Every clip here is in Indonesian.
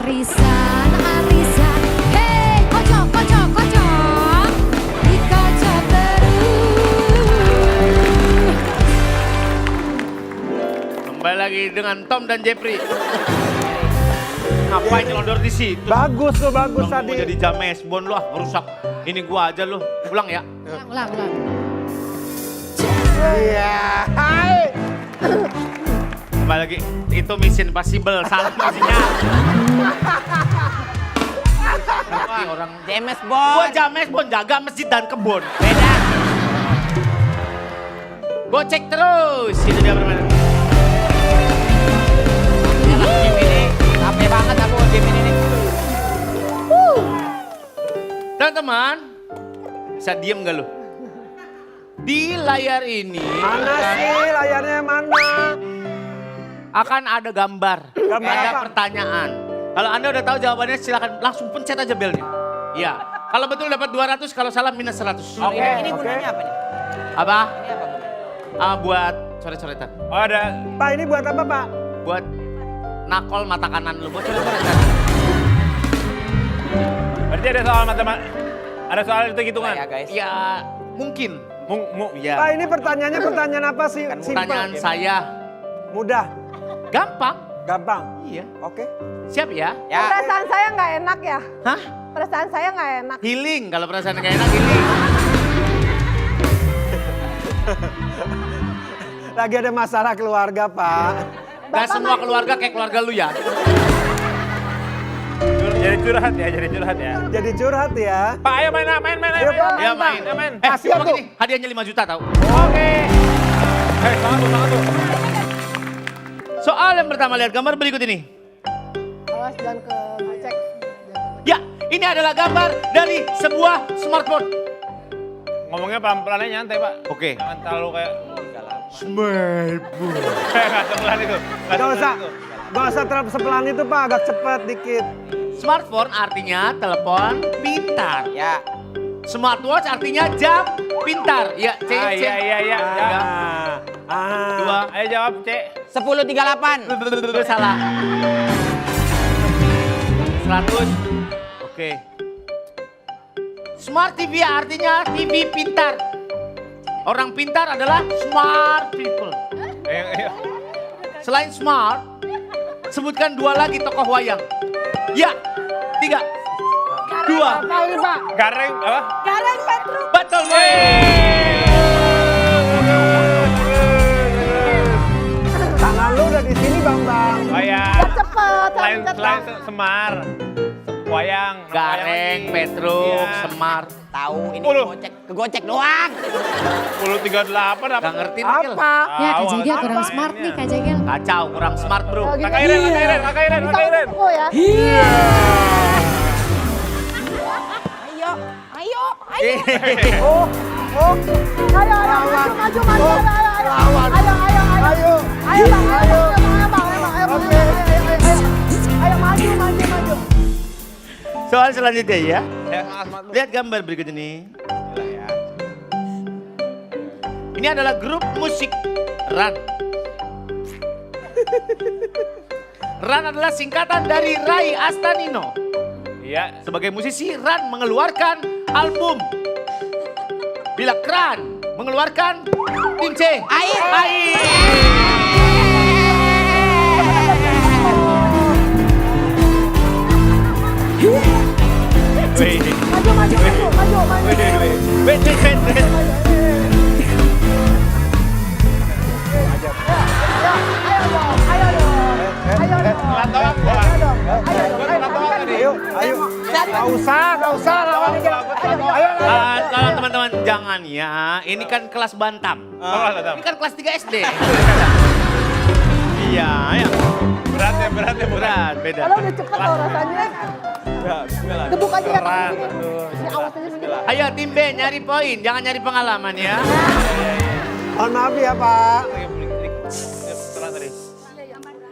Arisan, arisan, hei kocok, kocok, kocok, dikocok terus. Kembali lagi dengan Tom dan Jeffrey. Ngapain nyelondor di situ? Bagus tuh, bagus Lu tadi. mau jadi James Bond lu merusak. Ini gua aja lu. Ulang ya. Ulang, ulang. Iya. Hai. Kembali lagi. Itu Mission Impossible. Salah pastinya. Ngerti orang. James Gua Bond. James Bond jaga masjid dan kebun. Beda. Gua cek terus. Itu dia permainan. Game ini capek banget aku game ini nih. Teman-teman. Bisa diem gak lu? Di layar ini Mana sih layarnya mana? akan ada gambar, Gambar ada apa? pertanyaan. Kalau Anda udah tahu jawabannya silakan langsung pencet aja belnya. Iya. Kalau betul dapat 200, kalau salah minus 100. Oke. Ini gunanya apa nih? Apa? Ini apa gunanya? Buat coret-coretan. Oh ada. Pak ini buat apa Pak? Buat nakol mata kanan lu, buat coret-coretan. Berarti ada soal matematika. Ada soal itu hitungan. Ya guys. Ya, mungkin. Ya. Pak ini pertanyaannya pertanyaan apa sih? Kan Pertanyaan Simple. saya Mudah, gampang. gampang. Iya. Oke. Siap ya? Ya. Perasaan saya nggak enak ya. Hah? Perasaan saya nggak enak. Healing, kalau perasaan gak enak healing. Lagi ada masalah keluarga Pak. Gak semua keluarga kayak keluarga lu ya. Jadi curhat ya, jadi curhat ya. Jadi curhat ya. Pak ayo main, main, main, Ayo, Pak. Ya main. main. Kasih Cuma aku. gini, hadiahnya 5 juta tau. Oke. Semangat tuh, semangat tuh. Soal yang pertama, lihat gambar berikut ini. Awas jangan ke cek. Ya, ini adalah gambar dari sebuah smartphone. Ngomongnya pelan-pelan aja nyantai Pak. Oke. Jangan terlalu kayak. Smartphone. Nggak sepelan itu. Gak usah. Gak usah terlalu sepelan itu Pak, agak cepat dikit. Smartphone artinya telepon pintar. Ya. Smartwatch artinya jam pintar. Ya, C, Ah, C. iya, iya, iya. Dua. Ayo jawab C. 10.38. Salah. 100. Oke. Smart TV artinya TV pintar. Orang pintar adalah smart people. Ayo. Selain smart, sebutkan 2 lagi tokoh wayang. Ya, 3, 2. Apa ini Pak? Gareng apa? Karen Petru. Betul, boy. Tangan lu udah di sini Bang. Oh ya. Cepet. Selain semar, wayang. Gareng, Petruk, Iya. Semar. Tahu ini 10. kegocek doang. 10.38 apa? Gak ngerti nih, Gil. Apa? Ya Kak Awal. Jegel kurang Apa smart mainnya? nih Kak Jegel. Kacau, kurang smart bro. Kakak Iren, Kakak Iren, Kakak Iren, Kakak Iren. ya. Ayo, ayo, ayo. Oh, oh. Ayo, ayo, maju, maju, maju. Ayo, ayo, ayo. Lawan. Ayo, ayo, ayo. Ayo. Ayo, Bang. Ayo, Ayo. Bang. Ayo, Bang. Oke. Ayo, maju, maju, maju. Soal selanjutnya ya. Ya, semangat Bu. Lihat gambar berikut ini. Gila ya. Ini adalah grup musik Run. Run adalah singkatan dari Rai Astanino. Iya. Sebagai musisi, Run mengeluarkan album. Bila Kran mengeluarkan tim C. Air. Air. Wih. Maju, maju, maju, maju, maju. Wait. Ayo dong, ayo dong. Ayo dong. Lantau aku. Ayo dong. Ayo, ayo. Gak usah lawan aja. Ayo. Kalau teman-teman jangan ya, ini kan kelas bantam. Ini kan kelas 3 SD. Iya, ya. Berat ya, berat ya, Berat, beda. Kalau udah cepet loh rasanya. Ya, bismillah. Gebuk aja ya. Berat, Ini. aduh. Ini awas aja sedikit. Ayo tim B nyari poin, jangan nyari pengalaman ya. Mohon maaf ya Pak. Tenang tadi.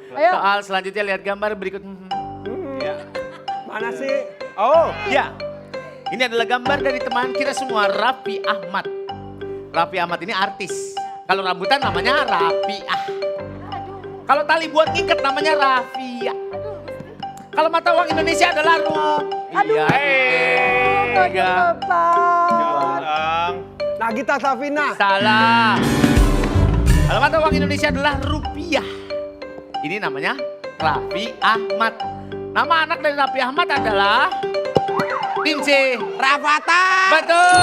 Ayo. Soal selanjutnya lihat gambar berikut. Ya. Mana sih? Oh, Ya, ini adalah gambar dari teman kita semua, Raffi Ahmad. Raffi Ahmad ini artis. Kalau rambutan namanya Raffiah. Kalau tali buat ngikat namanya Raffia. Kalau mata uang Indonesia adalah Aduh. Iya. Tiga. Bang. Nagita Slavina. Salah. Kalau mata uang Indonesia adalah rupiah. Ini namanya Raffi Ahmad. Nama anak dari Raffi Ahmad adalah Tim C. Rafathar. Betul.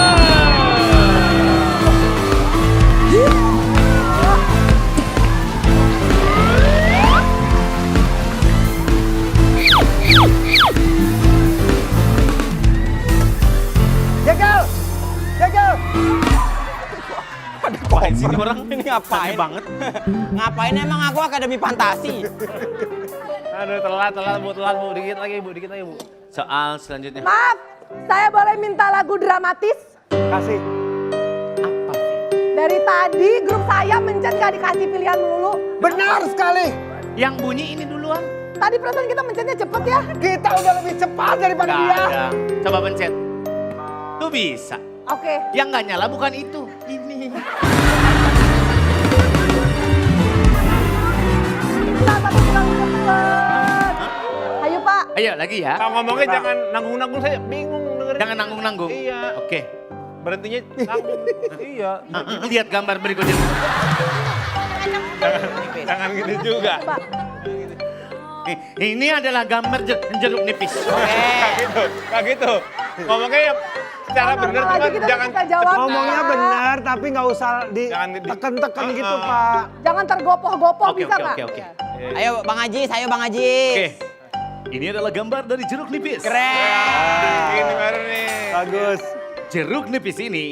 Jagal. Jagal. Ngapain sih ini orang? Ini ngapain? Aneh banget. Ngapain emang aku akademi fantasi? Aduh telat bu, dikit lagi bu. Soal selanjutnya. Maaf, saya boleh minta lagu dramatis? Kasih. Apa? Dari tadi grup saya mencet gak dikasih pilihan melulu. Benar sekali. Yang bunyi ini duluan. Tadi perasaan kita mencetnya cepet ya. Kita udah lebih cepat daripada Gak dia. ada. Coba pencet. Tuh bisa. Oke. Yang nggak nyala bukan itu. Ini. Bisa tapi kurang cepet. Ayo Pak. Ayo lagi ya. Kalau ngomongnya jangan nanggung-nanggung, saya bingung dengerin. Jangan nanggung-nanggung. Iya. Oke. Berhentinya nanggung. Iya. Lihat gambar berikutnya. Jangan gitu juga. Pak. Ini adalah gambar jeruk nipis. Kayak gitu. Ngomongnya ya secara Normal benar aja cuman kita jangan bisa jawab. Ngomongnya Pak. benar tapi nggak usah Jangan di- diteken-teken gitu Pak. Jangan tergopoh-gopoh Oke, bisa oke, nggak? oke, oke. Ayo Bang Ajis, ayo Bang Ajis. Oke. Ini adalah gambar dari jeruk nipis. Keren. Ini baru nih. Bagus. Jeruk nipis ini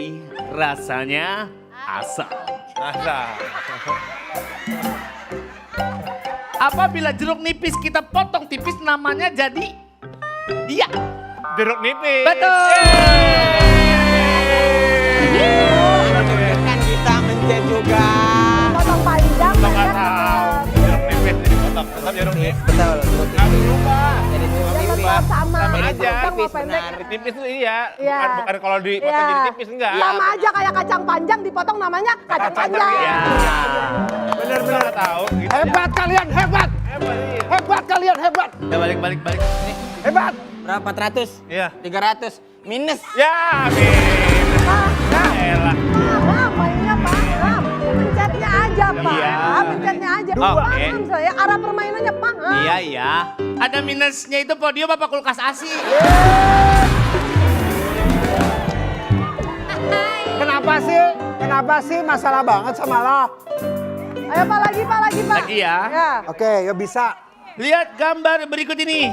rasanya asam. Masa. Apabila jeruk nipis kita potong tipis namanya jadi dia. Jeruk nipis. Betul. Kan bisa mencet juga. Potong panjang. Nggak pendek, tahu. cepet. Jeruk nipis jadi kotak. Tetap jeruk nipis. Betul. Nggak berubah. Jadi jeruk Ya nipis. tetap sama. Sama Mau aja. panjang, mau Tipis, pendek. benar. Tipis tuh iya. Iya. Bukan kalau dipotong Iya. jadi tipis enggak. Sama aja kayak kacang panjang dipotong namanya kacang panjang. Ya. Benar-benar tahu. Gitu. Hebat kalian, hebat. Hebat. Iya. Hebat kalian, hebat. Kita balik. Nih. Hebat. Berapa? 400? Iya. 300. Minus. Ya, amin. Elah. Nah, mainnya paham. Pencetnya aja Iya. Pak. Pencetnya aja. Oke. Paham saya. Arah permainannya paham. Iya. Ada minusnya itu podium apa kulkas ASI? Kenapa sih masalah banget sama lo? Ayo Pak lagi Pak. Lagi ya. Ya. Oke, ya bisa. Lihat gambar berikut ini.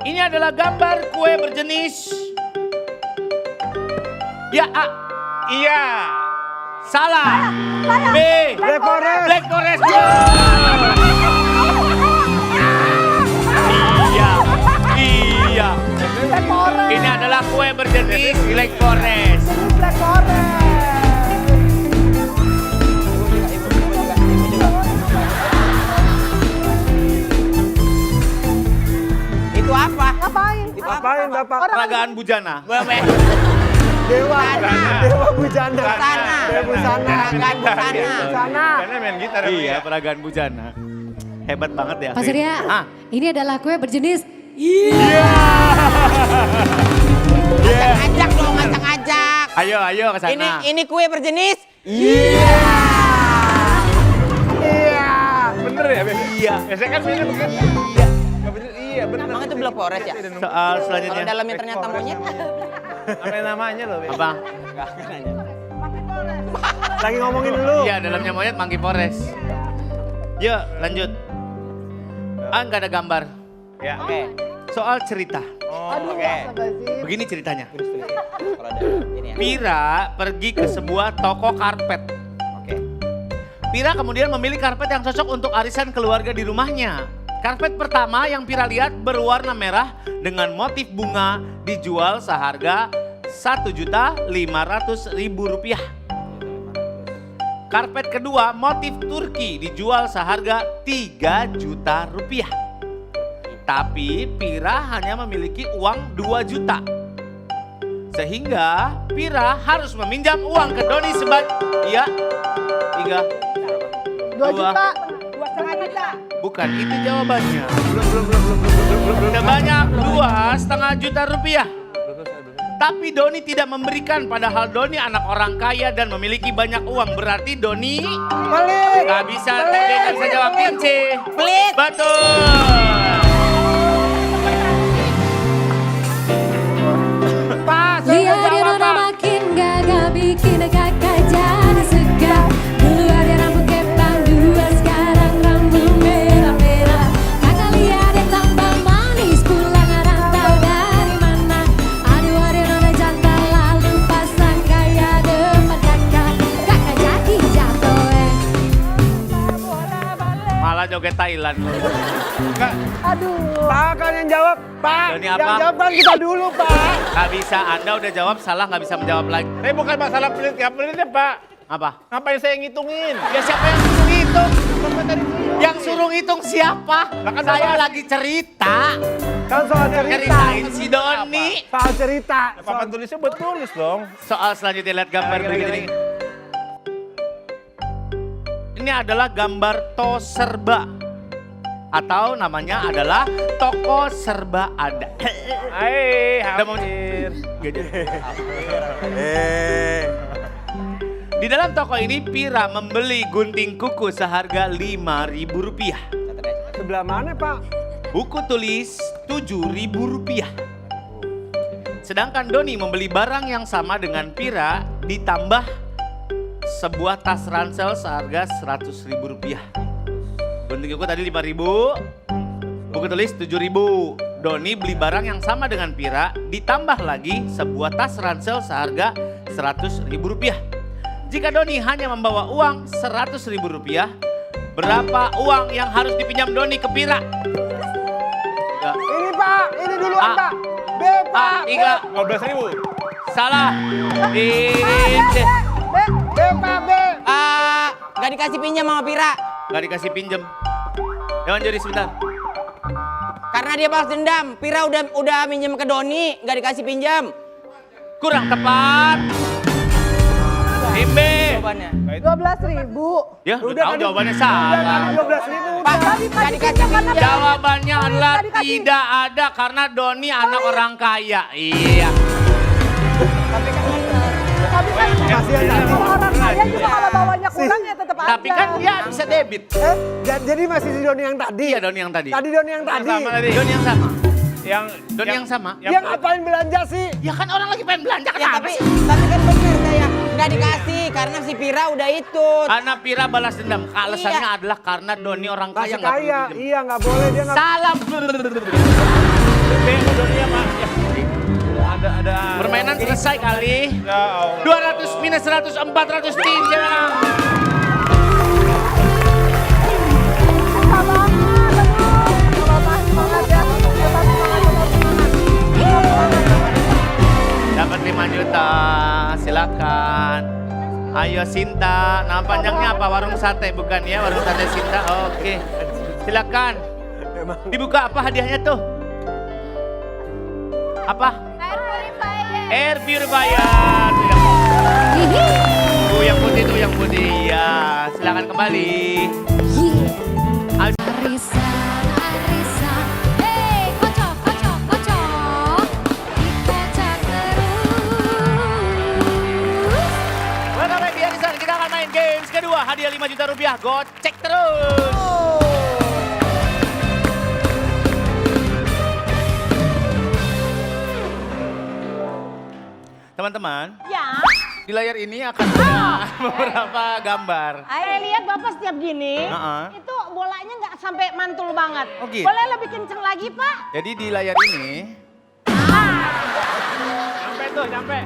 Ini adalah gambar kue berjenis. Ya, A. Iya. Salah. B. Black Forest. Black Forest. Iya. Black Forest. Ini adalah kue berjenis Black Forest. Jenis Black Forest. Itu apa? Ngapain? Ngapain Bapak? Orang Peragaan bujana. Dewa. Dewa Bujana. Busana. Dewa Busana. Peragaan busana. Busana. Karena main gitar ya. Iya, peragaan bujana. Hebat banget ya. Pak Surya, Ah. ini adalah kue berjenis Ngajak dong, ngajak. Ayo ke sana. Ini kue berjenis. Iya. Bener ya? Iya. Biasanya kan bener kan? Iya. Iya bener. Emang itu Black Forest ya? Soal Kalau selanjutnya. dalamnya ternyata monyet. Apa namanya loh? Apa? Lagi ngomongin dulu. Iya, dalamnya monyet Monkey Forest. Yuk, lanjut. Nggak ada gambar. Ya. Oke. Soal cerita. Aduh, Oke. astagfirullahaladzim. Begini ceritanya. Kalau ada ini ya. Pira pergi ke sebuah toko karpet. Oke. Pira kemudian memilih karpet yang cocok untuk arisan keluarga di rumahnya. Karpet pertama yang Pira lihat berwarna merah dengan motif bunga dijual seharga Rp1.500.000. Karpet kedua motif Turki dijual seharga Rp3 juta. Tapi Pira hanya memiliki uang 2 juta. Sehingga Pira harus meminjam uang ke Doni sebanyak 3, 2 juta. 2,5 2,5 juta. Bukan, itu jawabannya. Sebanyak 2,5 juta rupiah. Tapi Doni tidak memberikan, padahal Doni anak orang kaya dan memiliki banyak uang. Berarti Doni Pelit. nggak bisa jawab Tince. Pelit. Betul. Pak, saya Dia udah di jawab, mana Pak. makin gagah bikin kakak jadi segar. Dulu ada rambut kepang dua, sekarang rambut merah-merah. Kakak lihat dia tambah manis, pulang rantau dari mana. Aduh ada nona jantan lalu pasang kaya depan kakak. Kakak jadi jatuh Malah joget Thailand. Aduh. Pak kan yang jawab. Pak, Doni yang apa? jawab kan kita dulu, Pak. Nggak bisa, Anda udah jawab salah, nggak bisa menjawab lagi. Tapi bukan masalah pelit, ya pelitnya Pak. Apa? Ngapain saya ngitungin? Ya siapa yang suruh hitung? Yang suruh hitung siapa? kan Saya Bapak- lagi cerita. Kan soal cerita. Ceritain si Doni. Soal cerita. Papan tulisnya betulis dong. Soal selanjutnya lihat gambar Lagi, berikut lagi, ini. Ini adalah gambar to serba. Atau namanya adalah toko serba ada. Hai, Udah mau- hampir. Di dalam toko ini Pira membeli gunting kuku seharga Rp5.000. Sebelah mana, Pak? Buku tulis Rp7.000. Sedangkan Doni membeli barang yang sama dengan Pira ditambah sebuah tas ransel seharga Rp100.000. Gunting kuku tadi 5.000, buku tulis 7.000. Doni beli barang yang sama dengan Pira ditambah lagi sebuah tas ransel seharga Rp100.000. Jika Doni hanya membawa uang Rp100.000, berapa uang yang harus dipinjam Doni ke Pira? Ini, Pak. Ini duluan, A. Pak. B, Pak. 3. 15.000. Salah. B, Pak, B. Gak dikasih pinjam sama Pira. Gak dikasih pinjem. Dewan juri sebentar. Karena dia balas dendam. Pira udah minjem ke Doni, gak dikasih pinjam. Kurang tepat. Tim B. Jawabannya. 12.000. Ya, udah tahu jawabannya salah. 12.000. Pak, gak dikasih pinjam. Jawabannya adalah tidak ada karena Doni anak orang kaya. Iya. Tapi kan Kasihan tadi. kalau orang kaya juga kalau bawanya kurang ya tetap aja. Tapi kan dia bisa debit. Jadi masih di Doni yang tadi. Iya Doni yang tadi. Tadi Doni yang tadi. Sama tadi. Doni yang sama. Yang Yang sama. Dia ngapain belanja sih? Ya kan orang lagi pengen belanja Ya, kenapa tapi sih? kan bener saya nggak dikasih karena si Pira udah itu. Karena Pira balas dendam. Alasannya Iya. adalah karena Doni orang kaya Masih nggak perlu kaya. pinjem. Iya, nggak boleh dia nggak. Salah. dunia Pak. Ya. Ada. Permainan selesai kali. Ya Allah. 200 minus 100, 400 tim. Jangan. Susah banget. Aduh. Bapak semangat ya. Bapak semangat. Dapat 5 juta. Silakan. Ayo Sinta. Nama panjangnya apa? Warung sate bukan ya? Warung sate Sinta. Oke. Silakan. Dibuka apa hadiahnya tuh? Apa? Air purifier. Tuh yang putih tuh yang putih. Ya, silakan kembali. Arisan, arisan, hey, kocok, kocok, kocok, dikocok terus. Welcome back di Arisan. Kita akan main games kedua. Hadiah 5 juta rupiah. Gocek terus. Teman-teman, Ya. di layar ini akan ada beberapa gambar. Saya lihat Bapak setiap gini, Heeh. itu bolanya nggak sampai mantul banget. Oh, gitu. Boleh lebih kenceng lagi, Pak? Jadi di layar ini, Sampai tuh, sampai.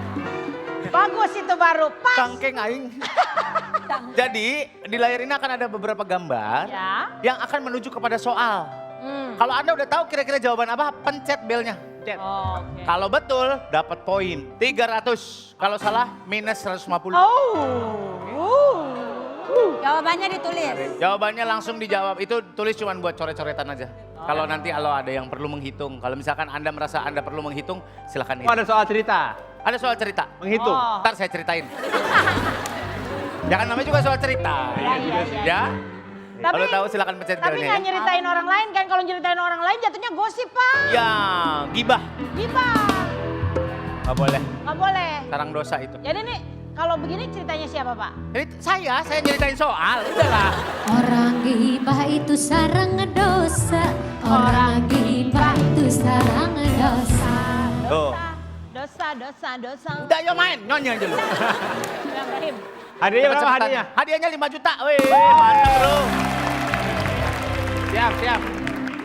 Bagus itu baru, pas. tangkeng aing. Jadi di layar ini akan ada beberapa gambar Ya. yang akan menuju kepada soal. Kalau Anda udah tahu kira-kira jawaban apa, pencet belnya. Pencet. Oke. Kalau betul, dapat poin 300. Kalau salah, minus 150. Jawabannya ditulis. Jawabannya langsung dijawab. Itu tulis cuma buat coret-coretan aja. Kalau nanti ada yang perlu menghitung. Kalau misalkan Anda merasa Anda perlu menghitung, silakan Oh, ada soal cerita. Ada soal cerita. Menghitung. Oh. Ntar saya ceritain. Jangan namanya juga soal cerita. Iya. Ya. Kalau tahu silakan pencet Tapi belnya nggak ya. nyeritain orang lain kan, kalau nyeritain orang lain jatuhnya gosip Pak. Ya, gibah. Gimana? Nggak boleh. Nggak boleh. Sarang dosa itu. Jadi nih kalau begini ceritanya siapa Pak? Jadi saya nyeritain soal. Udahlah. Orang gibah itu sarang dosa. Orang gibah itu sarang dosa. Tuh. Dosa. Udah yuk main, nyonya aja lu. Bang Rahim. Hadiahnya berapa Cepet-cepetan. hadiahnya? Hadiahnya 5 juta. Wih, mantap bro. Siap.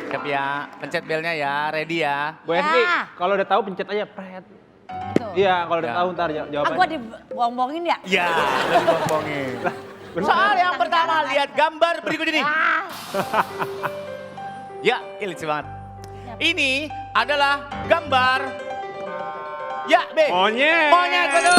Siap ya, pencet belnya ya, ready ya. Bu Esti, kalau udah tahu pencet aja pret. Iya, kalau udah Ya. tahu ntar jawabannya. Gua dibohong-bohongin ya? Ya, udah dibombongin. Soal yang pertama, lihat gambar berikut ini. Ya, ini lucu banget. Ini adalah gambar. Ya, B. Monyet. Monyet, betul.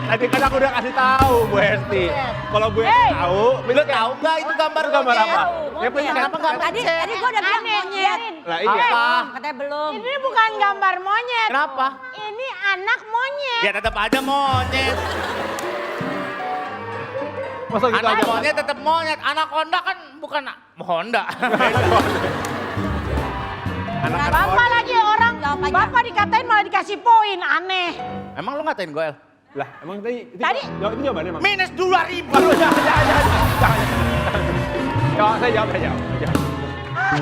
Tadi kan aku udah kasih tahu Bu Esti. Kalau Bu Esti tahu, Lu tahu nggak itu gambar gambar monyet? apa? Monyet. Kenapa nggak pencet? Tadi gua udah bilang monyet. Lah iya. Apa? Katanya belum. Ini bukan gambar monyet. Kenapa? Ini anak monyet. Ya tetap aja monyet. Masa gitu Anak aja? monyet tetap monyet. Anak Honda kan bukan Honda. Bapak lagi orang, Bapak dikatain malah dikasih poin, aneh. Emang lu ngatain gue, El? Lah, emang itu Tadi- itu jawabannya emang. Minus 2.000. Aduh, jangan. Jawab, saya jawab.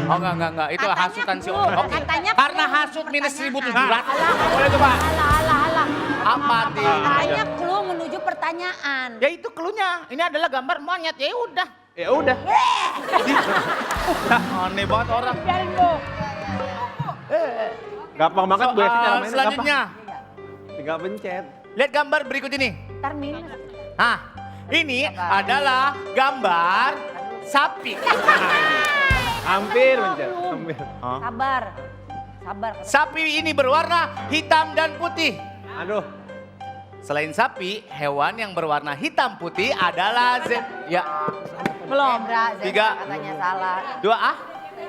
Oh enggak. Itu Katanya hasutan si Bu, Om. Oke. katanya Karena Bu, hasut minus pertanyaan. 1.700. Boleh tuh Pak. Alah. Apa, Ti? Katanya clue menuju pertanyaan. Ya itu cluenya. Ini adalah gambar monyet. Ya udah. Ya udah. Aneh banget orang. Biarin Bu. Gampang banget Bu Esti cara Soal mainnya. selanjutnya. gampang. Tinggal pencet. Lihat gambar berikut ini. Ntar minus. Nah, ini adalah gambar sapi. Hampir pencet. Hampir. Sabar. Sapi ini berwarna hitam dan putih. Aduh. Selain sapi, hewan yang berwarna hitam putih adalah ya. Belum. 3, Katanya salah. 2,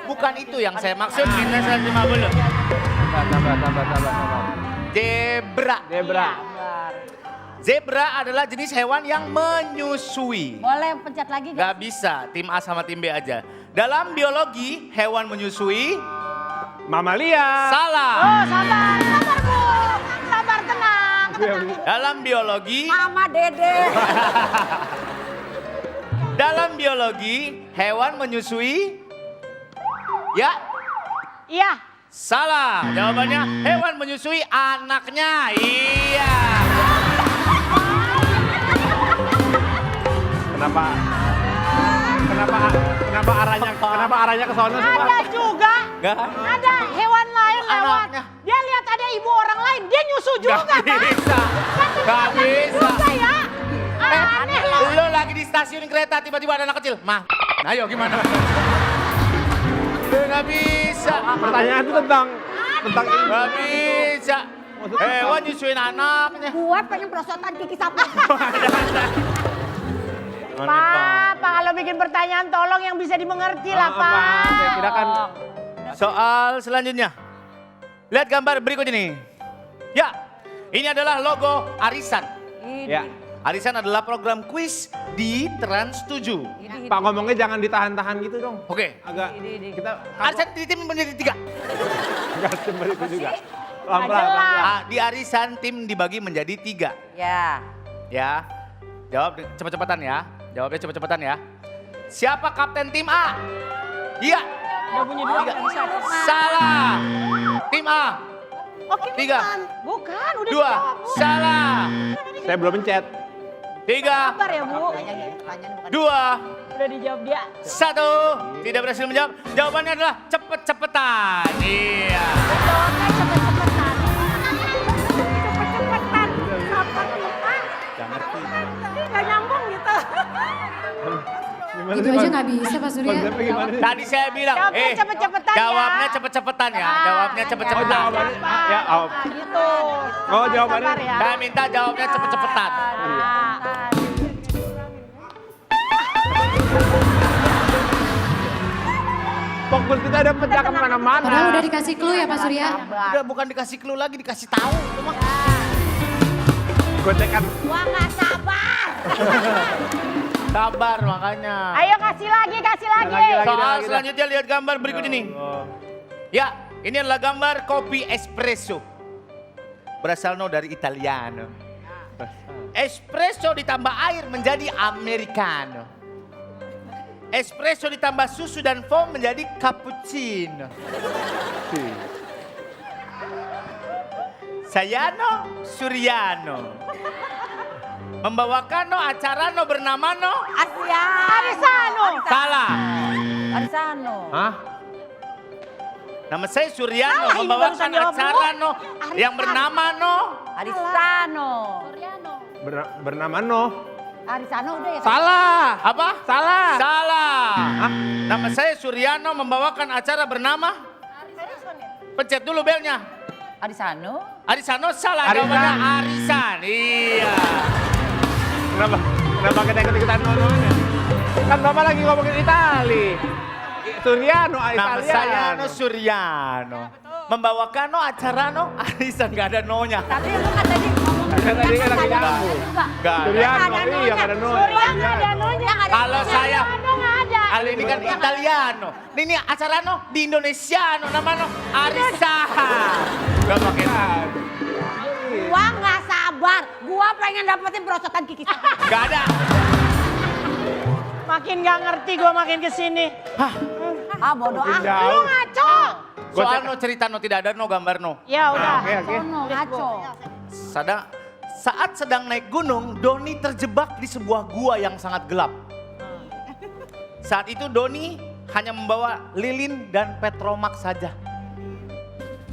bukan itu yang saya maksud. Minus 150. Sabar. Zebra. Zebra. Zebra adalah jenis hewan yang menyusui. Boleh pencet lagi gak? Gak bisa, tim A sama tim B aja. Dalam biologi, hewan menyusui Mamalia. salah. Oh, sabar Bu. Sabar, tenang. Dalam biologi, Mama Dede. dalam biologi, hewan menyusui ya Iya. salah. Jawabannya hewan menyusui anaknya. Iya. Kenapa arahnya ke sana sih Pak? Ada juga. Gak? Ada hewan lain lewat. Anaknya. Dia lihat ada ibu orang lain, dia nyusu juga, Gak Pak. bisa. Gak bisa. Juga ya. Aneh loh. Lo lagi di stasiun kereta tiba-tiba ada anak kecil. Mah, ayo gimana? Gak bisa. Pertanyaan itu tentang ini. Gak bisa. Hewan nyusuin anaknya. Gua pengen prosotan kiki sapi. Aneh Pak, kalau bikin pertanyaan tolong yang bisa dimengerti lah, Pak. Saya kira kan Soal selanjutnya. Lihat gambar berikut ini. Ya, ini adalah logo Arisan. ya. Arisan adalah program kuis di Trans 7. Pak ngomongnya jangan ditahan-tahan gitu dong. Oke, Agak kita Arisan di tim menjadi 3. enggak seperti itu juga. Nggak Pelan-pelan. jelas. Di Arisan tim dibagi menjadi 3. Ya. Ya, jawab cepet-cepetan ya. Jawabnya cepet-cepetan ya. Siapa kapten tim A? Iya. Udah punya dua. Salah. Tim A. Oke, 3, bukan. Udah 2, dijawab, Bu. salah. Saya belum pencet. 3, Sabar ya, Bu. 2, Udah dijawab dia. 1. Tidak berhasil menjawab. Jawabannya adalah cepet-cepetan. Iya. Jawabnya cepet-cepetan. Cepet-cepetan. Apa tuh, Pak? Gak ngerti. Gak nyambung gitu. Gimana Itu sih, aja Pak? nggak bisa Pak Surya. Konsepnya gimana sih? Tadi saya bilang, Jawabnya cepet-cepetan ya. jawabnya cepet-cepetan ya. Ah, Jawabnya Oh cepet-cepetan. jawabannya, ya oh. Nah, gitu. Oh, jawabannya. Sabar ya. Saya minta jawabnya cepet-cepetan. Nah. Fokus kita ada pecah kemana-mana. Padahal udah dikasih clue ya Pak Surya. Udah bukan dikasih clue lagi, dikasih tahu. Cuma Gocekan. Gua nggak sabar. Sabar makanya. Ayo kasih lagi. Soal selanjutnya lihat gambar berikut ini. Ya, ini adalah gambar kopi espresso. Berasal dari Italiano. Espresso ditambah air menjadi americano. Espresso ditambah susu dan foam menjadi cappuccino. Sayano Suryano membawakan acara bernama Arisano. Salah. Arisano. Hah? Nama saya Suryano Salah, membawakan ini barusan jawab acara lu. yang bernama Arisano. Bernama No. Arisano udah ya. Salah. Apa? Salah. Nama saya Suryano membawakan acara bernama pencet dulu belnya. Arisano. Arisano salah Arisan. jawabannya Arisan. Iya. Kenapa kita ikut-ikutan nononya? Kan Bapak lagi ngomongin Itali. Suryano, Nama Italiano. saya Suryano membawakan acara Arisan nggak ada no-nya. Tapi lu kan tadi ngomong Kan tadi kan lagi nyambung. Nggak ada. Suryano, iya nggak ada no. Kalau saya nggak ada. kali ini kan Italiano. Ini acara di Indonesiano namanya Arisan. Gak pakai Gua nggak sabar. Gua pengen dapetin perosotan kiki. Gak ada. Makin nggak ngerti gua makin kesini. Bodoh Makin ah. jauh. Lu ngaco. Soal cerita tidak ada gambar Ya udah. Oke. Sono ngaco. Saat sedang naik gunung, Doni terjebak di sebuah gua yang sangat gelap. Saat itu Doni hanya membawa lilin dan petromak saja.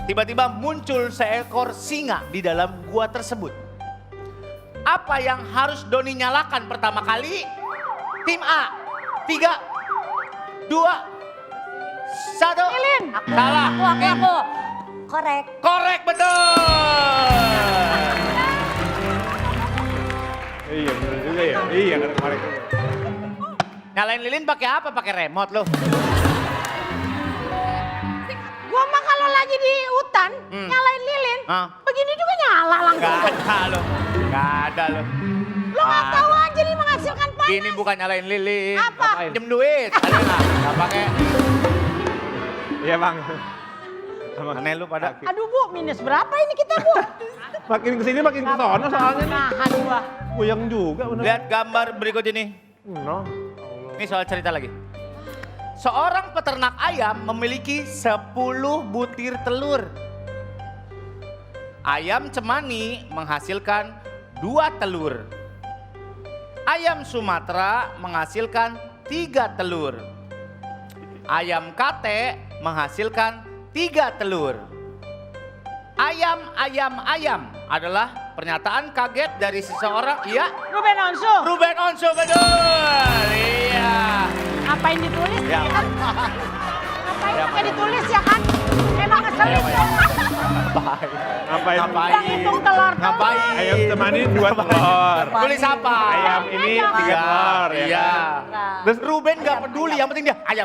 Tiba-tiba muncul seekor singa di dalam gua tersebut. Apa yang harus Doni nyalakan pertama kali? Tim A, 3, 2, 1. Lilin. Salah. Aku. Korek. Korek betul. Iya bener juga ya. Iya kan kemarin. Nyalain lilin pakai apa? Pakai remote loh. Gua mah kalau lagi di hutan nyalain lilin, begini juga nyala langsung. Gak ada loh. Gak ada loh. Lo nggak tahu aja nih menghasilkan panas. Ini bukan nyalain lilin. Apa? Pinjem duit. Ada nggak? Gak pakai. Iya bang. Aneh lu pada. Aduh Bu, minus berapa ini kita Bu? Makin kesini makin kesono soalnya nih. Nahan gua. Puyeng juga bener. Lihat gambar berikut ini. No. Ini soal cerita lagi. Seorang peternak ayam memiliki 10 butir telur. Ayam cemani menghasilkan 2 telur. Ayam Sumatera menghasilkan 3 telur. Ayam kate menghasilkan 3 telur. Ayam adalah pernyataan kaget dari seseorang. Iya, Ruben Onsu. Ruben Onsu betul. Iya. Ngapain ditulis? Ya. Kan? Ngapain pakai ditulis ya kan? Emang ngeselin ya. Ngapain? Yang hitung telur. Ngapain? Ayam temani 2 telur. Tulis apa? Ayam ini 3 telur ya. Iya. kan? Terus Ruben gak peduli, yang penting dia ayam.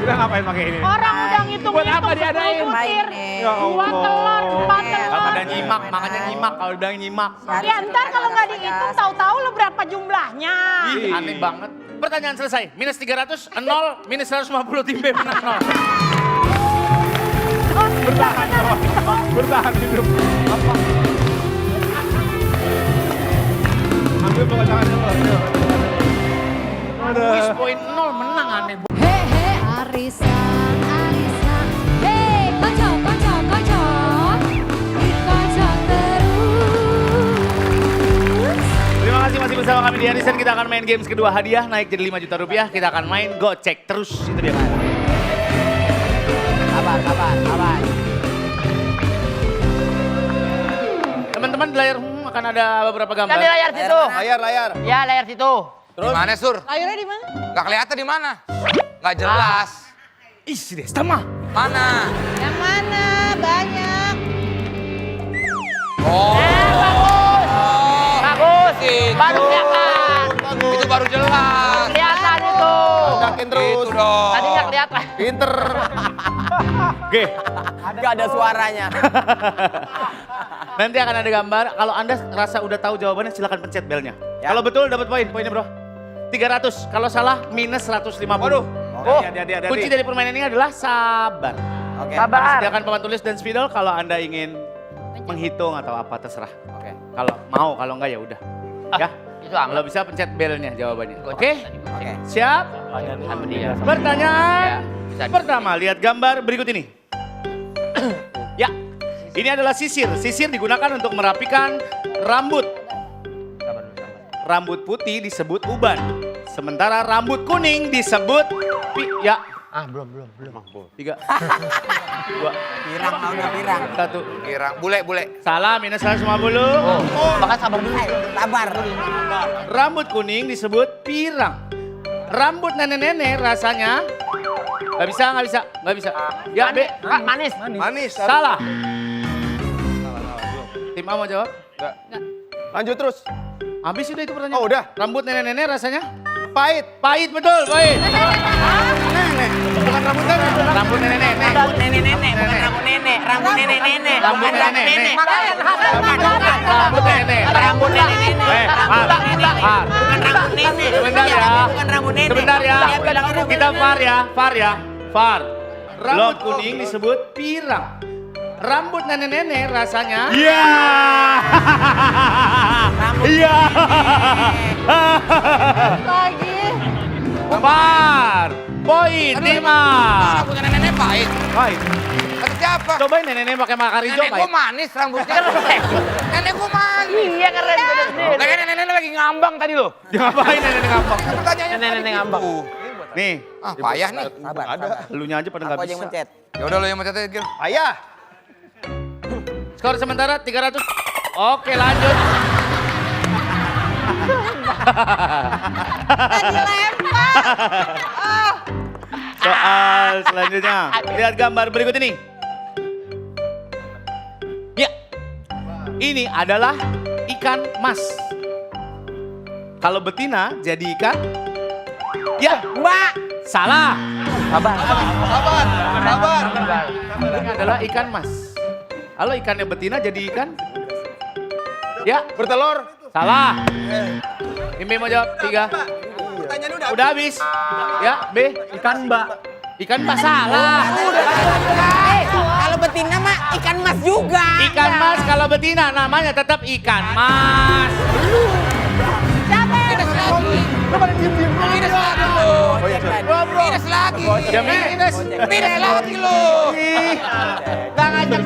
Udah ngapain pakai ini? Orang udah ngitung-ngitung Buat apa diadain? 10 butir. Ya 2 telur, 4 telur. Gak pada nyimak, makanya nyimak kalau bilang nyimak. Ya ntar kalau nggak dihitung tahu-tahu lo berapa jumlahnya. Ih, aneh banget. Pertanyaan selesai. Minus 300, 0, minus 150 tim B menang 0. Bertahan hidup. Apa? Ambil pengacangannya lo. Quiz poin 0 menang aneh. Hehe arisan Hei kocok dikocok terus. Terima kasih masih bersama kami di Arisan. Kita akan main games kedua, hadiah naik jadi 5 juta rupiah. Kita akan main gocek terus. Itu dia kan. Kabar. Teman-teman di layar akan ada beberapa gambar. Di layar situ. Layar. Ya layar situ. Terus? Di mana, Sur? Layarnya di mana? Gak kelihatan di mana? Gak jelas. Ih, si Desta mah. Mana? Yang mana? Banyak. Oh. Bagus. Itu. Baru kelihatan. Itu baru jelas. Kelihatan itu. Oke. gerakin terus. Gitu dong. Tadi nggak kelihatan. Pinter. Oke. Gak ada suaranya. Nanti akan ada gambar. Kalau Anda rasa udah tahu jawabannya silakan pencet belnya. Kalau betul dapat poin. Poinnya bro. 300. Kalau salah minus 150. Waduh. Hati-hati. Kunci dari permainan ini adalah sabar. Oke. Sabar. Sediakan papan tulis dan spidol kalau Anda ingin menghitung atau apa terserah. Oke. Kalau mau, kalau enggak ya udah. Ya. Itu aman. Kalau bisa pencet belnya jawabannya. Oke? Oke. Siap? Sama dia. Pertanyaan Bisa. pertama, lihat gambar berikut ini. Ya, ini adalah sisir. Sisir digunakan untuk merapikan rambut. Rambut putih disebut uban. Sementara rambut kuning disebut ya. Belum. 3, 2, Pirang, udah pirang. 1. Kirang, bule. Salah, minus 150. Maka sabar dulu. Sabar. Rambut kuning disebut pirang. Rambut nenek-nenek rasanya nggak bisa. Ya, B. Manis. Manis. Salah. Tim A mau jawab? Lanjut terus. Habis sudah itu pertanyaan. Oh, udah. Rambut nenek-nenek rasanya? Pahit. Pahit, betul, pahit. Nenek. Bukan rambut nenek. Rambut nenek-nenek. Rambut nenek-nenek, bukan rambut nenek. Rambut nenek-nenek. Rambut Bukan nenek-nenek. Rambut nenek. Rambut nenek. Rambut nenek. Far. Bukan rambut nenek. Sebentar ya. Bukan rambut nenek. Sebentar ya. Dia bilang rambut Kita nenek. far ya. Far. Rambut kuning disebut pirang. Rambut nenek-nenek rasanya? Iya. Iya. Lagi. Far. Poin, Tima. Rambut nenek pahit. Pahit. Kata siapa? Cobain nenek-nenek pakai makar hijau, Nenek gua pahit. manis rambutnya. Nenek gua manis. Iya keren. Kayaknya nenek lagi ngambang tadi loh. Ngapain nenek ngambang? Pertanyaannya Nenek ngambang. Nih, payah nih. Sabar. elunya aja pada Aku nggak aja yang bisa. mencet. Ya udah lo yang mencet aja, Gil. Ayah. Skor sementara 300. Oke, lanjut. Soal selanjutnya. Lihat gambar berikut ini. Ya. Ini adalah ikan mas. Kalau betina jadi ikan? Ya, Mbak. salah. Sabar. Ini adalah ikan mas. Kalau ikannya betina jadi ikan? Ya, Bertelur. salah. Mimpi mau jawab 3. Udah habis. Ya, B. Ikan mbak. Ikan mas salah. Kalau betina mah ikan mas juga. Ikan mas kalau betina namanya tetap ikan mas. Minus lagi lo. Minus lagi. Ya minus. Minus lagi lo.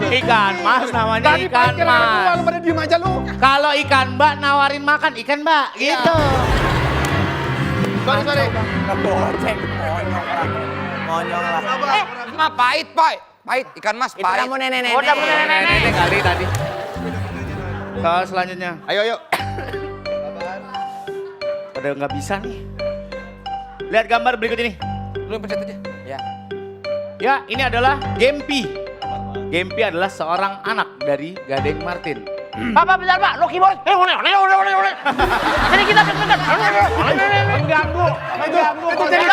Ikan mas namanya ikan mas. Pada diem aja lu. Kalau ikan mbak nawarin makan ikan mbak gitu. Sorry. Gocek. Monyong lah. Mah pahit, pahit. Ikan mas Itu pahit. rambut nenek-nenek. Oh, rambut nenek-nenek. Nenek kali tadi. Soal selanjutnya. Ayo. Pada nggak bisa nih. Lihat gambar berikut ini. Lu yang pencet aja. Ya. Ya, ini adalah Gempi. Gempi adalah seorang anak dari Gading Martin. Pak, bentar Pak. Lo keyboard. Sini kita dekat. Mengganggu. Itu jadi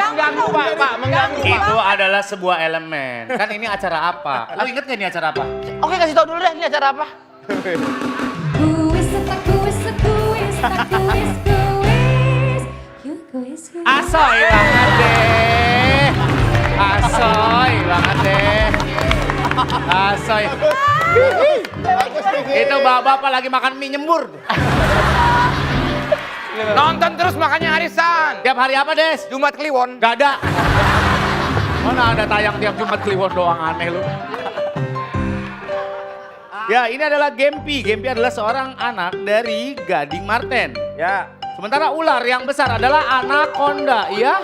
mengganggu Pak. Mengganggu. Itu adalah sebuah elemen. Kan ini acara apa? Lo inget gak ini acara apa? Oke, kasih tau dulu deh ini acara apa. Kuis, tak kuis, kuis, tak kuis, kuis. Yuk kuis, kuis. Asoy banget deh. Asoy banget deh. Asoy. Itu bapak lagi makan mie nyembur. Nonton terus makanya Harisan. Tiap hari apa, Des? Jumat Kliwon. Gak ada. Mana ada tayang tiap Jumat Kliwon doang, aneh lu. Ya, ini adalah Gempi. Gempi adalah seorang anak dari Gading Marten. Ya. Sementara ular yang besar adalah anaconda, iya?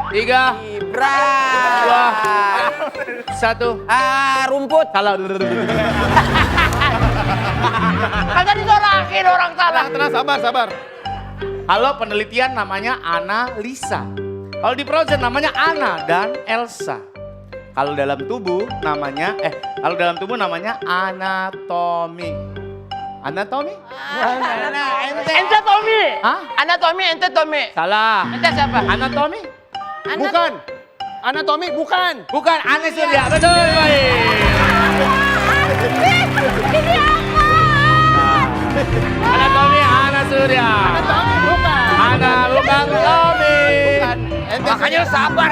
3, Ibra. 2, 1. Rumput. Salah. Kagak ditolakin orang salah. Tenang, sabar. Halo, penelitian namanya analisa. Kalau di Frozen namanya Anna dan Elsa. Kalau dalam tubuh namanya anatomi. Anatomi? Ente Tommy. Hah? Anatomi, ente Tommy. Salah. Ente siapa? Anatomi? Bukan. Anatomi bukan. Bukan, Ane Surya. Betul, baik. Anatomi, Ana Surya. Ana bukan Tommy. Makanya sabar.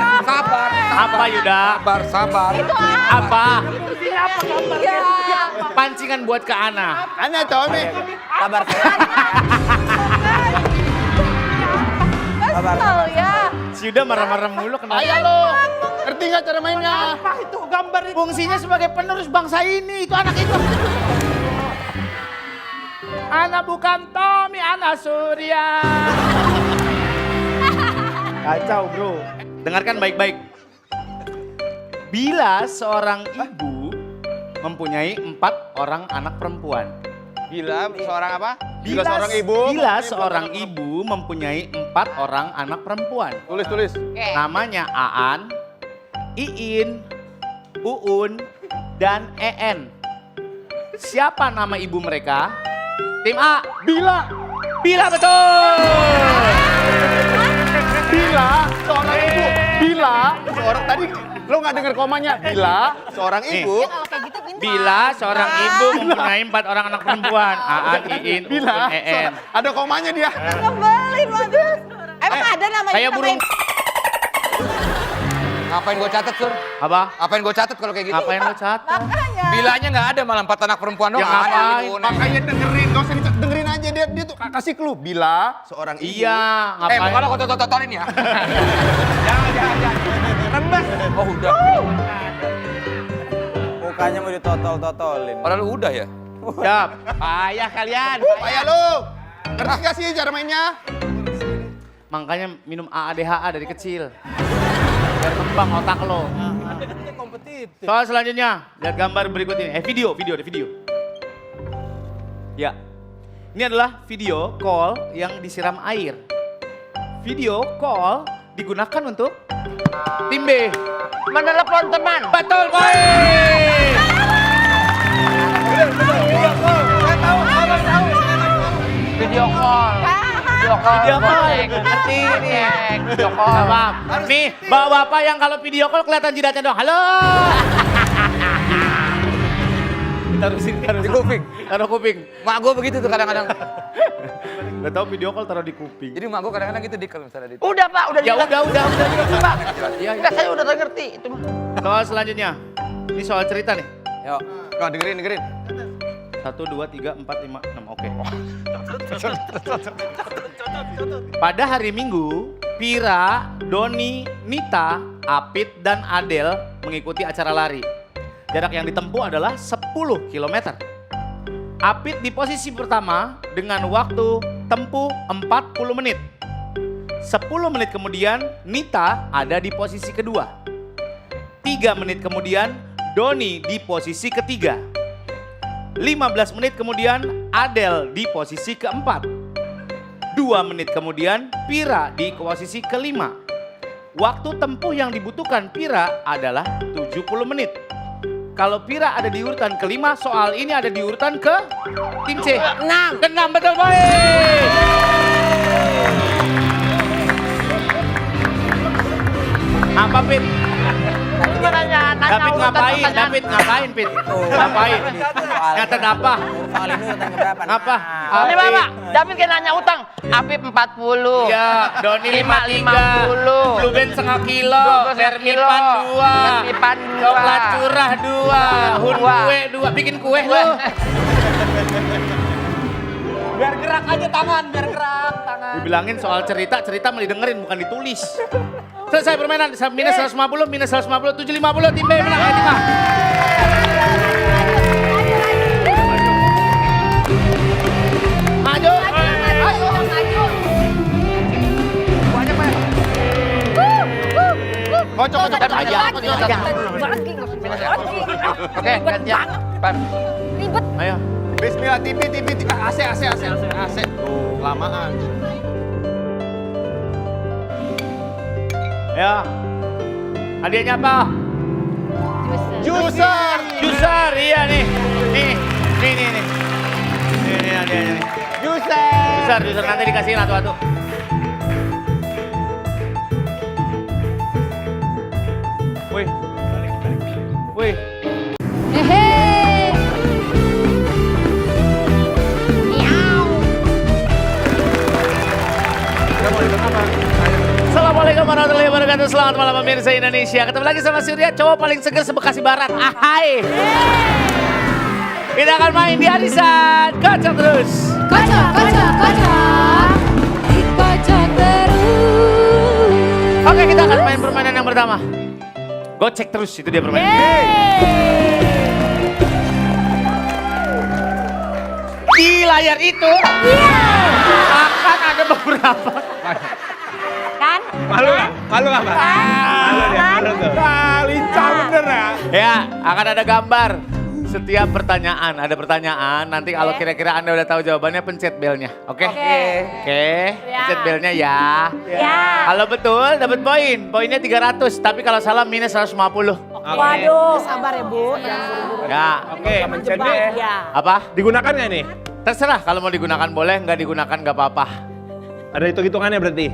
Apa Yuda? Sabar. Apa? Pancingan buat ke Ana. Anatomi. Sabar. Kesel ya. Si Yuda marah-marah mulu kenapa? Ayo lo. Ngerti nggak cara mainnya? Apa itu gambar itu? Fungsinya sebagai penerus bangsa ini. Itu anak itu. Ana bukan Tommy, Ana Surya. Kacau bro. Dengarkan baik-baik. Bila seorang ibu mempunyai 4 orang anak perempuan. Bila seorang apa? Bila seorang ibu mempunyai 4 orang anak perempuan. Tulis. Namanya Aan, Iin, Uun, dan En. Siapa nama ibu mereka? Tim A, Bila. Bila betul. Bila seorang ibu. Bila seorang tadi lo nggak dengar komanya. Bila seorang ibu. Bila seorang ibu mempunyai 4 orang anak perempuan. Aan, Iin, Bila Uun, En. ada komanya dia. Ngebelin bagus. Emang ada namanya? Kayak burung. Ngapain gue catat, Sur? Apa? Ngapain gue catat kalau kayak gitu? Ngapain lo catat? Makanya. Bilanya nggak ada, malah 4 anak perempuan doang. Ya, Nggak ada ngapain? gitu. Makanya dengerin, gak usah dengerin aja dia tuh kasih clue. Bila seorang ibu. Iya, ngapain? Kalau kau totolin ya. Jangan. Rembes. Oh udah. Mukanya mau ditotol-totolin. Padahal udah ya. Siap. Payah kalian. Ayo lo. Ngerti gak sih cara mainnya? Makanya minum AADHA dari kecil. Biar kembang otak lo. Soal selanjutnya, lihat gambar berikut ini. Video. Ya, ini adalah video call yang disiram air. Video call digunakan untuk tim B. Menelepon teman. Betul, baik. Video call. Video call, ngerti ini. Video call. Apa? Nih, bapak-bapak yang kalau video call kelihatan jidatnya dong. Halo. Taruh Di kuping. Taruh kuping. Mak gue begitu tuh kadang-kadang. Gak tau video call taruh di kuping. Jadi mak gue kadang-kadang gitu di kalau misalnya di. Udah Pak, udah. Ya udah. Pak. Ya, Udah saya udah ngerti itu mah. soal selanjutnya. Ini soal cerita nih. Yuk. Kau dengerin. 1, 2, 3, 4, 5, 6. Oke. Pada hari Minggu, Pira, Doni, Nita, Apit, dan Adel mengikuti acara lari. Jarak yang ditempuh adalah 10 km. Apit di posisi pertama dengan waktu tempuh 40 menit. 10 menit kemudian Nita ada di posisi kedua. 3 menit kemudian Doni di posisi ketiga. 15 menit kemudian Adel di posisi keempat. 2 menit kemudian Pira di posisi kelima. Waktu tempuh yang dibutuhkan Pira adalah 70 menit. Kalau Pira ada di urutan kelima, soal ini ada di urutan ke tim C. 6. Ke-6, betul baik. Apa Pit? David ngapain Pit? Ngapain? Nyatet apa? Soal ini urutan keberapa? Apa? Ini Bapak, David kan nanya utang. Apip 40. Ya, Doni 53. 50. Blueband setengah kilo. Vermipan 2. Vermipan 2. Coklat curah 2. Hun kue 2. Bikin kue lu. Biar gerak aja tangan, biar gerak tangan. Dibilangin soal cerita mau didengerin bukan ditulis. Selesai permainan, minus 150, minus 150, 750, tim B menang, ayo tim A. Maju. Banyak Pak. Kocok aja. Oke, gantian. Ribet. Ayo. Bismillah, TV, AC. Tuh, kelamaan. Ya. Hadiahnya apa? Juicer. Juicer, iya nih. Nih. nih. Juser. Juser nanti dikasihin atu-atu. Wih. Wih. Hehe. Assalamualaikum warahmatullahi wabarakatuh. Selamat malam pemirsa Indonesia. Ketemu lagi sama Surya, cowok paling seger se-Bekasi Barat. Ahai. Kita akan main di arisan Kocok Terus. Kocok, kocok, kocok. Dikocok terus. Oke, kita akan main permainan yang pertama. Gocek terus, itu dia permainan. Di layar itu akan ada beberapa. Kan? Malu nggak? Malu nggak, Mbak? Malu dia, malu tuh. Lincah bener ya. Ya, akan ada gambar. Setiap pertanyaan, ada pertanyaan. Nanti kalau kira-kira Anda udah tahu jawabannya, pencet belnya. Oke? Oke. Pencet belnya ya. Ya. Kalau betul, dapat poin. Poinnya 300. Tapi kalau salah, minus 150. Waduh, sabar ya Bu. Ya. Oke, pencet B. Ya. Apa? Digunakan nggak nih? Terserah. Kalau mau digunakan boleh, nggak digunakan nggak apa-apa. Ada hitung-hitungannya berarti?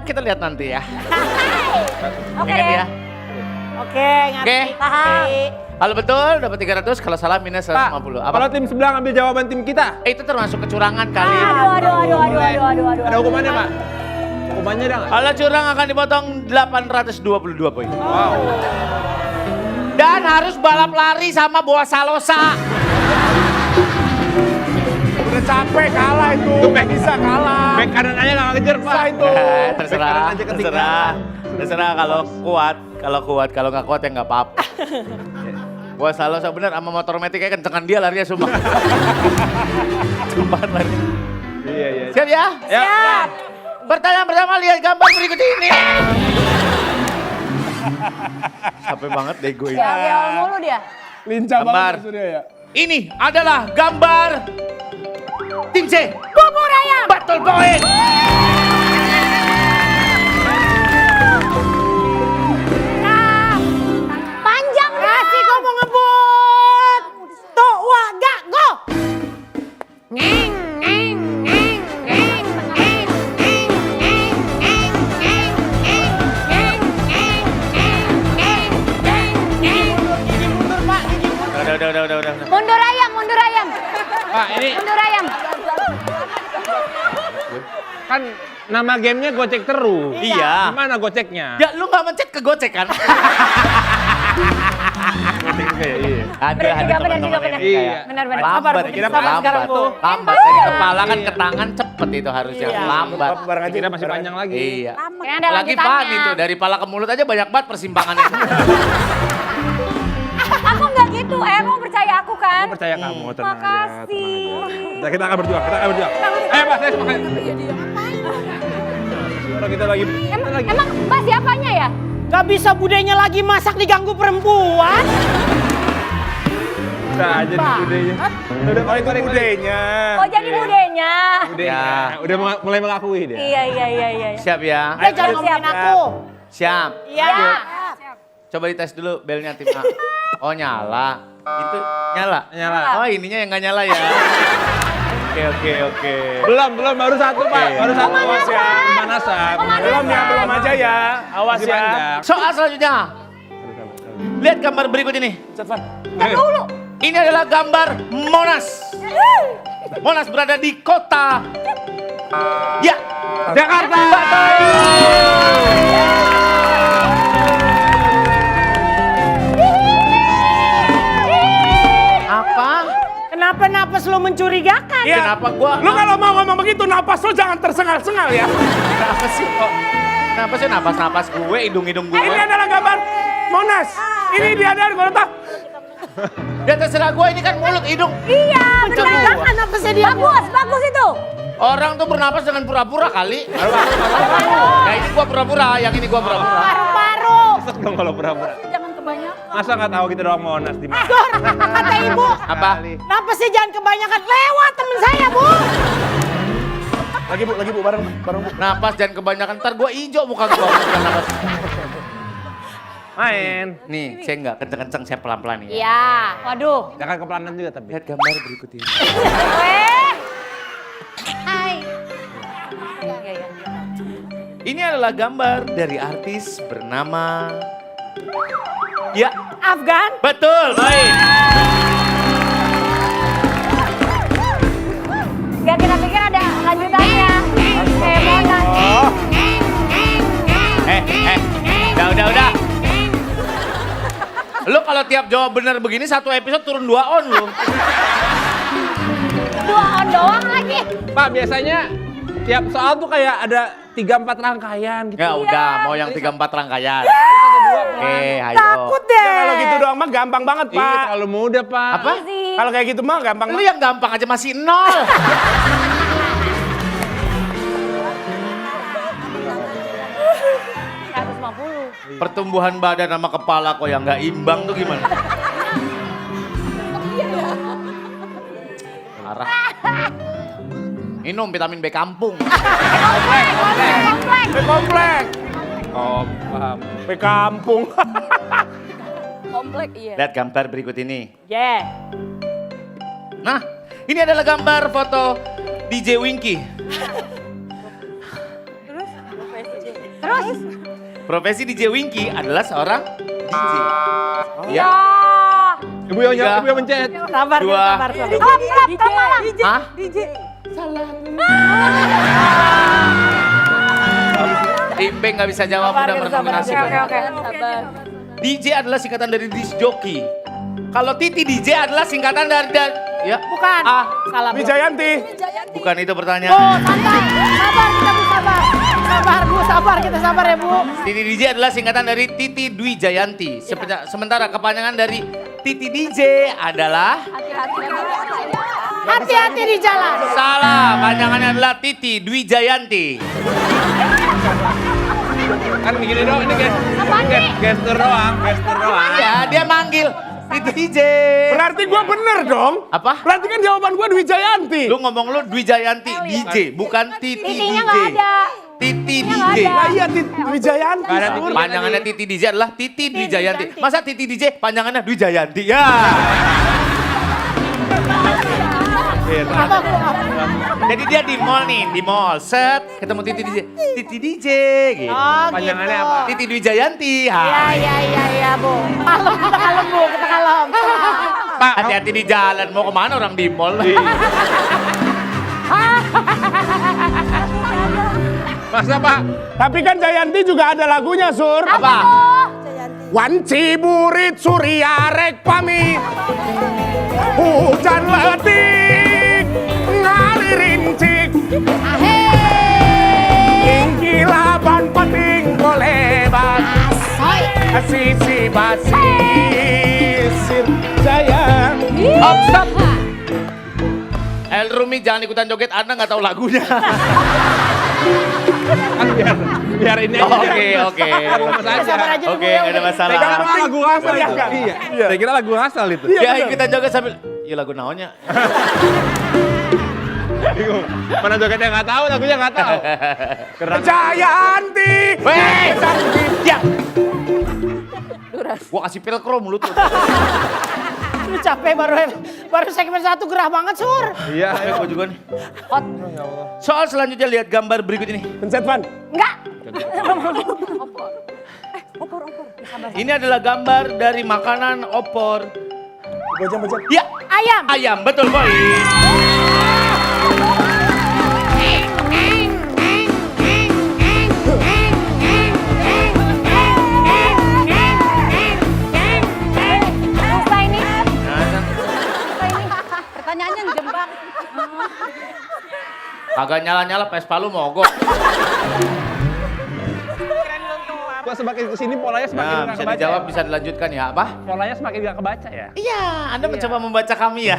Kita lihat nanti ya. Oke. Ingat ya. Oke, ngerti. Oke. Paham. Kalau betul, dapat 300. Kalau salah, minus 150. Kalau tim sebelah ngambil jawaban tim kita, Itu termasuk kecurangan kali. Aduh. ada hukumannya, Pak? Hukumannya ada nggak? Kalau curang akan dipotong 822 poin. Wow. Dan harus balap lari sama bawa salosa. Udah capek kalah itu. Nggak bisa kalah. Bek kanan aja nggak ngejar, Pak. itu. Terserah, Bek kanan aja ketinggalan. terserah kalau kuat, kalau nggak kuat ya nggak apa-apa. Bawa salosa bener sama motor metik kayak kencengan dia larinya sumpah. Sumpah lari. Iya. Siap ya? Siap. Pertanyaan pertama, lihat gambar berikut ini. Capek banget deh gue. Geol mulu dia. Lincah Gambar. banget Mas Surya ya. Ini adalah gambar tim C. Bubur ayam. Betul poin. Panjang nasi kau mau ngebut. Tuh, wah, gak, go. Ngeng, ngeng, ngeng, ngeng, ngeng, ngeng, ngeng, ngeng, ngeng, ngeng, ngeng, ngeng, ngeng, ngeng, ngeng. Gigi mundur, Pak, gigi mundur. Udah. Mundur ayam, mundur ayam. Pak, ini Mundur ayam. kan nama gamenya gocek terus. Iya. Gimana goceknya? Ya lu nggak mencet ke gocek kan? Gocek juga ya, iya. Ada teman-teman benar. yang Iya. kayak Benar. lambat, Kira lambat, sekarang tuh. lambat dari kepala kan ke tangan cepet itu harusnya, lambat. Barang aja Kira masih panjang lagi. Iya. Kayaknya ada Lagi lanjutannya. Fan itu dari pala ke mulut aja banyak banget persimpangannya. Aku nggak gitu, kamu percaya aku kan? Aku percaya kamu, tenang aja. Makasih. Kita akan berjuang. Ayo, Pak, saya semangat. Orang kita lagi. Emang Mbak siapanya ya? Gak bisa budenya lagi masak diganggu perempuan. Udah aja nih budenya. Udah paling itu budenya. Oh jadi budenya. Budenya. Udah mulai mengakui dia. Iya. Siap ya? Udah jangan ngomongin aku. Siap. Iya. Coba dites dulu belnya tim A. Oh nyala. Itu nyala? Nyala. Oh ininya yang nggak nyala ya. Oke. Belum, baru satu, Pak. Oke. Baru satu. Pemanasan. Pemanasan. Belum aja ya. Awas Masih ya. panjang. Soal selanjutnya. Lihat gambar berikut ini. Dulu. Ini adalah gambar Monas. Monas berada di kota. Ya. Jakarta. Apa? Kenapa napas lo mencurigakan? Iya. Kenapa gua? Lu kalau mau ngomong begitu napas lu jangan tersengal-sengal ya. Kenapa sih kok? Kenapa sih napas-napas gue, hidung-hidung gue? Ini adalah gambar Monas. Ini dia dari kota. Ya terserah gue, ini kan mulut, hidung. Iya, Mencurigakan benar. Napasnya dia. Bagus itu. Orang tuh bernapas dengan pura-pura kali. Ya ini gua pura-pura, yang ini gua pura-pura. Paru-paru. Masuk dong kalau pura-pura. Jangan kebanyakan. Masa nggak tahu kita doang Monas di mana? Dor, kata ibu. Apa? Napasnya jangan kebanyakan. Lewat temen saya, Bu. Lagi bu, bareng bu. Napas jangan kebanyakan, ntar gua hijau muka gua. Bukan napas. Main. Nih, saya nggak kenceng-kenceng, saya pelan-pelan ya. Iya. Waduh. Jangan keplanan juga tapi. Lihat gambar berikut ini. Weh. Ini adalah gambar dari artis bernama... Ya, Afgan. betul, baik. Gak kita pikir ada lanjutannya. Kayak Mona. Udah. Lu kalau tiap jawab benar begini satu episode turun 2 on lu. 2 on doang lagi. Pak, biasanya tiap soal tuh kayak ada 3-4 rangkaian gitu. Ya udah, mau yang 3-4 rangkaian. Oke, ayo. Takut deh. Ya, kalau gitu doang mah gampang banget, Iya, Pak. terlalu mudah, Pak. Apa? Kalau kayak gitu mah gampang Lu banget. yang gampang aja masih 0. Pertumbuhan badan sama kepala kok yang nggak imbang tuh gimana? Parah. Minum vitamin B kampung. Komplek. Oh, paham. Pe kampung. Komplek iya. Lihat gambar berikut ini. Yeah. Nah, ini adalah gambar foto DJ Winky. Terus? Profesi DJ Winky adalah seorang DJ. Ya. Ibu yang nyala, ibu yang mencet. Sabar, Dua. sabar. Malam. Hah? DJ. Timbe nggak bisa jawab, udah mendominasi. Oke. Sabar. DJ adalah singkatan dari disc jockey. Kalau Titi DJ adalah singkatan dari ya. Bukan. Salah. Wijayanti. Bukan itu Bu, pertanyaan. santai. Sabar kita Bu, sabar. Sabar Bu, sabar. Kita sabar ya Bu. Titi DJ adalah singkatan dari Titi Dwi Jayanti. Sementara kepanjangan dari Titi DJ adalah Hati-hati di jalan. salah. Panjangannya adalah Titi Dwi Jayanti. Kan begini doang, ini gestur doang. Ya, dia manggil Titi DJ. Berarti gua bener dong. Apa? Berarti kan jawaban gua Dwi Jayanti. Lu ngomong lu Dwi Jayanti DJ, bukan Titi Titinya DJ. nggak ada. Titi nggak DJ. ada. Lah iya Dwi Jayanti. Nggak ada Sur. Titi. Panjangannya Titi DJ adalah Titi Dwi Jayanti. Masa Titi DJ panjangannya Dwi Jayanti? Ya. Apa Bu? Jadi dia di mall nih, di mall. Set, ketemu Titi DJ. Titi DJ gitu. Oh Panjangannya gitu. apa? Titi Dwi Jayanti. Iya Bu. Kalem kita kalem Bu, kita kalem. Pak, hati-hati di jalan. Mau kemana orang di mall? Masa, Pak? Tapi kan Jayanti juga ada lagunya, Sur. Apa? Wanci burit surya rek pamit. Hujan letik ngalir rincik. Tinggi laban peting kolebat. Sisi basisir Jayanti. Stop. El Rumi jangan ikutan joget, Anda nggak tahu lagunya. Kan biar ini aja. Oke. Lemes aja. Sabar aja Oke, nggak ada masalah. Saya kira lagu ngasal itu. Iya. Iya. Saya kira lagu ngasal itu. Ya ikutan joget sambil, ya lagu naonnya. Bingung. Mana jogetnya nggak tahu, lagunya nggak tahu. Jayanti. Weh, ya. Gua kasih pelkro mulut lu. Lu capek baru segmen 1 gerah banget Sur. Iya. Ayo gua juga nih. Soal selanjutnya lihat gambar berikut ini. Pencet Van. Enggak. Ini adalah gambar dari makanan opor. Bocah. Ya, Ayam. ayam, betul boy. Lupa ini. Nah, Pertanyaannya ngejebak. kagak nyala-nyala Vespa lu mogok. Kok semakin kesini polanya semakin Nah, nggak bisa kebaca. dijawab, bisa dilanjutkan ya, apa? Polanya semakin nggak kebaca ya. Iya, Anda mencoba membaca kami ya.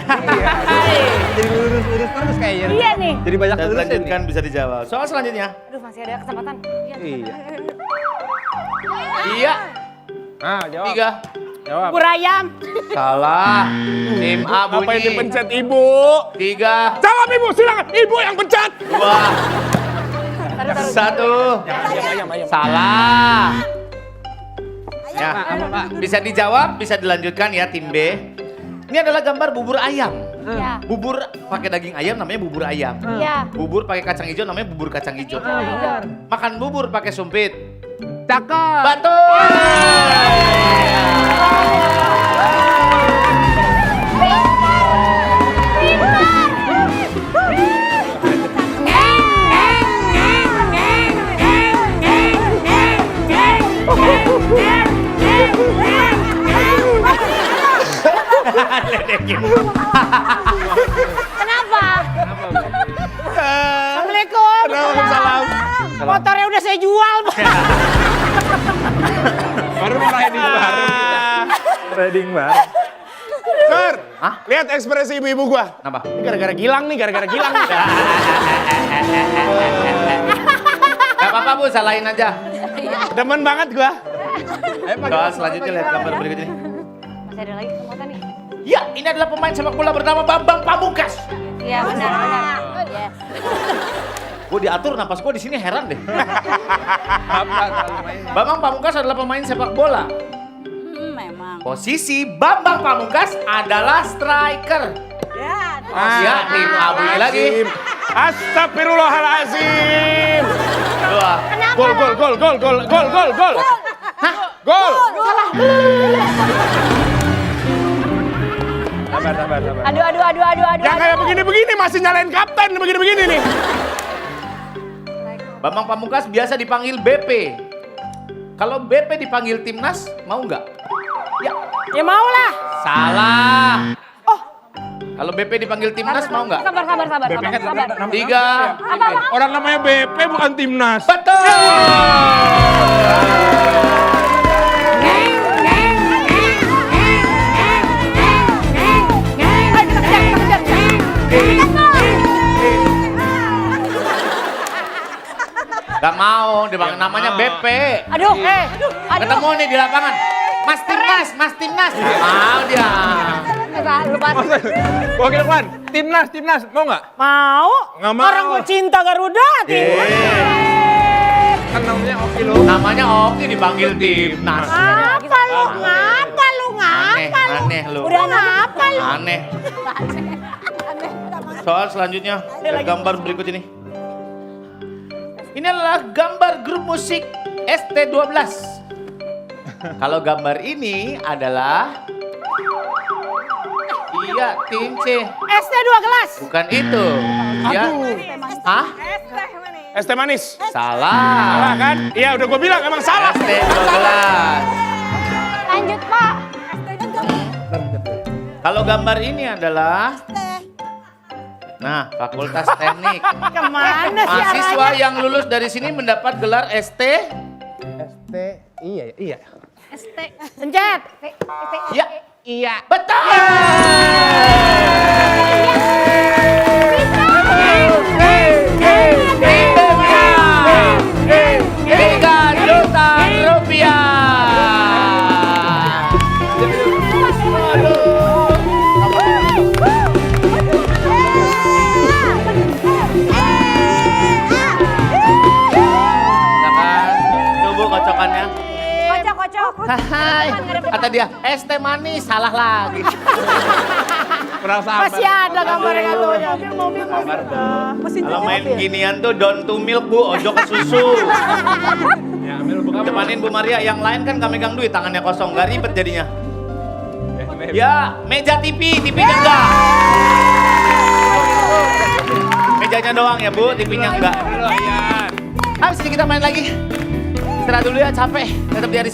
Jadi lurus-lurus terus kayaknya. Iya nih. Jadi banyak Dan lurus dilanjutkan bisa dijawab. Soal selanjutnya. Aduh masih ada kesempatan. Iya. Iya, Nah, jawab. 3. Jawab. Bubur ayam. Salah. Tim A Apa yang bunyi. dipencet Ibu? 3, Jawab Ibu, silakan. Ibu yang pencet. 2, 1. Salah. Ya, Apa, Pak? bisa dijawab, bisa dilanjutkan ya tim B. Ini adalah gambar bubur ayam. Iya. Bubur pakai daging ayam namanya bubur ayam. Iya. Bubur pakai kacang hijau namanya bubur kacang hijau. Benar. Makan bubur pakai sumpit. Cakep. Betul. Kenapa? Assalamualaikum. Waalaikumsalam. Motornya udah saya jual. Baru riding baru kita. Riding baru. Sir, Hah? lihat ekspresi ibu-ibu gua. Kenapa? Ini gara-gara Gilang nih, gara-gara Gilang nih. Gak apa-apa Bu, salahin aja. Demen banget gua. Soal selanjutnya lihat gambar berikut ini. Masih ada lagi kesempatan nih. Ya, ini adalah pemain sepak bola bernama Bambang Pamungkas. Iya benar. Yes. Gue diatur napas gue di sini heran deh. Apa kalau main? Bambang Pamungkas adalah pemain sepak bola. Memang. Posisi Bambang Pamungkas adalah striker. Ya. Ya, tim Abu lagi. Astagfirullahalazim. Dua. Gol, gol, gol, gol, gol, gol, gol, gol. Hah? Gol. Sabar. Aduh. Yang kayak begini-begini masih nyalain kapten begini-begini nih. Bambang Pamungkas biasa dipanggil BP. Kalau BP dipanggil timnas, mau nggak? Ya, Ya mau lah. salah. Kalau BP dipanggil timnas, mau nggak? Sabar. Tiga. Orang namanya BP bukan timnas. Betul. Gak mau, dipanggil namanya BP. Aduh. Ketemu nih di lapangan. Mas Timnas. Gak mau dia. Lupa. Oke, Kwan. Timnas. Mau nggak? Mau? Nggak mau. Orang gue cinta Garuda. Kan namanya Oki lo. Namanya Oki dipanggil timnas. Ngapa lu? Aneh lu. Udah ngapa lu? Aneh. Soal selanjutnya, lihat gambar berikut ini. Ini adalah gambar grup musik ST12. Kalau gambar ini adalah iya, tim C. ST 2 gelas. Bukan itu. Ya. Hah? Es teh manis. Salah. Salah kan? Iya udah gue bilang emang salah. ST12. Lanjut, Pak. Kalau gambar ini adalah Fakultas Teknik. Kemana sih Mahasiswa arahnya? yang lulus dari sini mendapat gelar ST. Iya. ST. Pencet. Ya, iya. Betul. Kocokannya. Kocok. Hai. Kata dia, es teh manis, salah lagi. Kurang sabar. Masih ada gambarnya katanya. Mobil. Kalau main ginian tuh don to milk Bu, ojo ke susu. Ya, ambil buka. Depanin Bu Maria, yang lain kan gak megang duit, tangannya kosong, gak ribet jadinya. Ya, meja TV enggak. Mejanya doang ya Bu, TV-nya enggak. Habis ini kita main lagi. Istirahat dulu ya, capek. Tetap di hari